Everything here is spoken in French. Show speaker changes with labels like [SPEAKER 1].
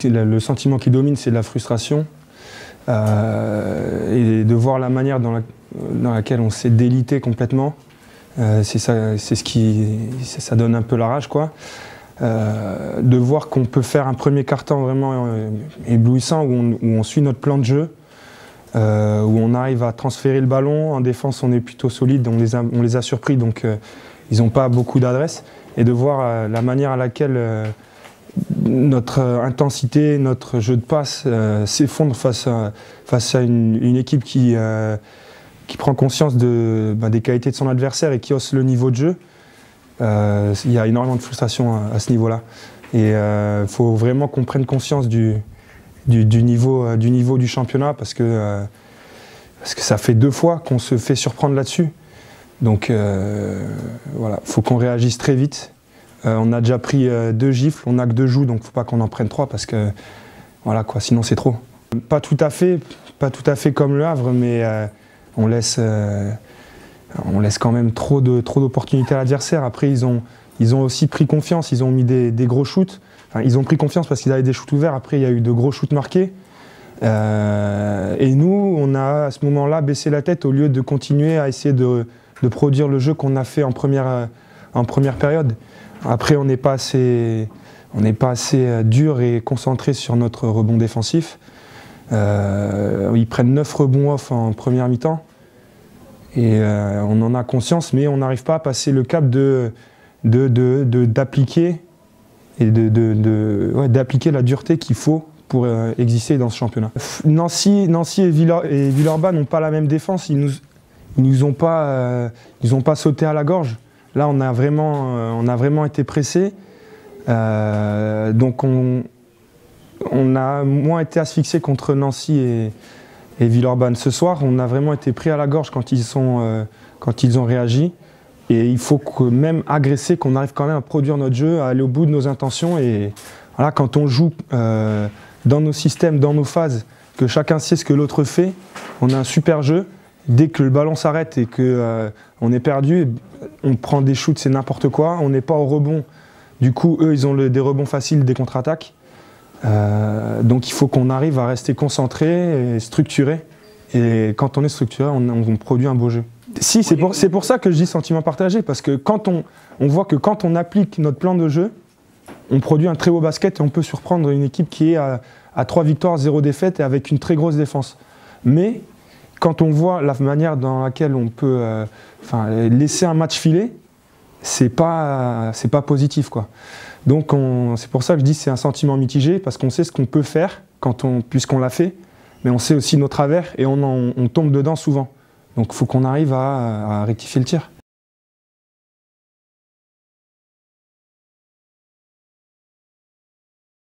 [SPEAKER 1] Le sentiment qui domine, c'est de la frustration. Et de voir la manière dans laquelle on s'est délité complètement, ça donne un peu la rage, quoi. De voir qu'on peut faire un premier quart-temps vraiment éblouissant, où on suit notre plan de jeu, où on arrive à transférer le ballon. En défense, on est plutôt solide, on les a surpris, donc ils n'ont pas beaucoup d'adresse. Et de voir la manière à laquelle notre intensité, notre jeu de passe s'effondre face à une équipe qui prend conscience des qualités de son adversaire et qui hausse le niveau de jeu. Il y a énormément de frustration à ce niveau-là. Et il faut vraiment qu'on prenne conscience du niveau du championnat, parce que ça fait 2 fois qu'on se fait surprendre là-dessus. Donc voilà, il faut qu'on réagisse très vite. On a déjà pris 2 gifles, on n'a que 2 joues, donc il ne faut pas qu'on en prenne 3, parce que voilà, quoi, sinon c'est trop. Pas tout à fait comme le Havre, mais on laisse quand même trop d'opportunités à l'adversaire. Après, ils ont aussi pris confiance, ils ont mis des gros shoots. Enfin, ils ont pris confiance parce qu'ils avaient des shoots ouverts. Après, il y a eu de gros shoots marqués. Et nous, on a à ce moment-là baissé la tête au lieu de continuer à essayer de produire le jeu qu'on a fait en première période. Après, on n'est pas assez dur et concentré sur notre rebond défensif. Ils prennent 9 rebonds off en première mi-temps. Et on en a conscience, mais on n'arrive pas à passer le cap d'appliquer la dureté qu'il faut pour exister dans ce championnat. Nancy et Villeurbanne n'ont pas la même défense. Ils nous ont pas sauté à la gorge. Là, on a vraiment été pressés. Donc on a moins été asphyxiés contre Nancy et Villeurbanne. Ce soir, on a vraiment été pris à la gorge quand ils ont réagi. Et il faut que, même agressé, qu'on arrive quand même à produire notre jeu, à aller au bout de nos intentions. Et voilà, quand on joue dans nos systèmes, dans nos phases, que chacun sait ce que l'autre fait, on a un super jeu. Dès que le ballon s'arrête et qu'on est perdu, on prend des shoots, c'est n'importe quoi. On n'est pas au rebond. Du coup, eux, ils ont des rebonds faciles, des contre-attaques. Donc il faut qu'on arrive à rester concentré et structuré. Et quand on est structuré, on produit un beau jeu. Si, c'est pour ça que je dis sentiment partagé, parce que quand on voit que quand on applique notre plan de jeu, on produit un très beau basket et on peut surprendre une équipe qui est à 3 victoires, 0 défaites et avec une très grosse défense. Mais quand on voit la manière dans laquelle on peut laisser un match filer, c'est pas positif, quoi. Donc c'est pour ça que je dis que c'est un sentiment mitigé, parce qu'on sait ce qu'on peut faire puisqu'on l'a fait, mais on sait aussi nos travers et on tombe dedans souvent. Donc il faut qu'on arrive à rectifier le tir.